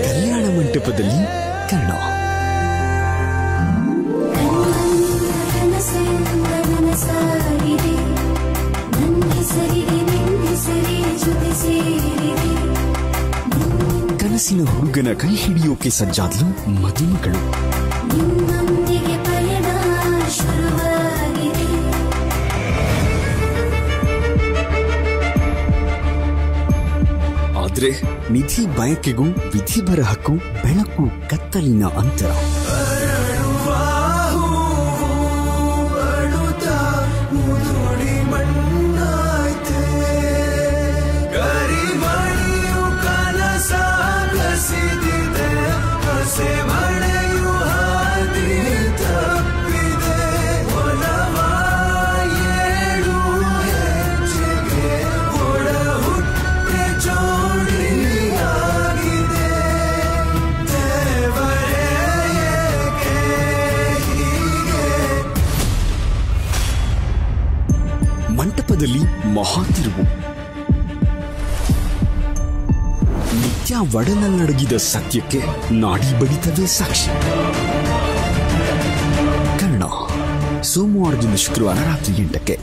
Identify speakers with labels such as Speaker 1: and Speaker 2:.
Speaker 1: ಕಲ್ಯಾಣ ಮಂಟಪದಲ್ಲಿ ಕರ್ಣ. ಕನಸಿನ ಹುಡುಗನ ಕೈ ಹಿಡಿಯೋಕೆ ಸಜ್ಜಾದ್ಲು ಮದುಮಗಳು. ಆದ್ರೆ ನಿಧಿ ಬಯಕೆಗೂ ವಿಧಿ ಬರಹಕ್ಕೂ ಬೆಳಕು ಕತ್ತಲಿನ ಅಂತರ. ಮಂಟಪದಲ್ಲಿ ಮಹಾತಿರುವು. ನಿತ್ಯ ಒಡನಲ್ಲಡಗಿದ ಸತ್ಯಕ್ಕೆ ನಾಡಿ ಬಡಿತವೇ ಸಾಕ್ಷಿ. ಕರ್ಣ, ಸೋಮವಾರದಿಂದ ಶುಕ್ರವಾರ ರಾತ್ರಿ 8ಕ್ಕೆ.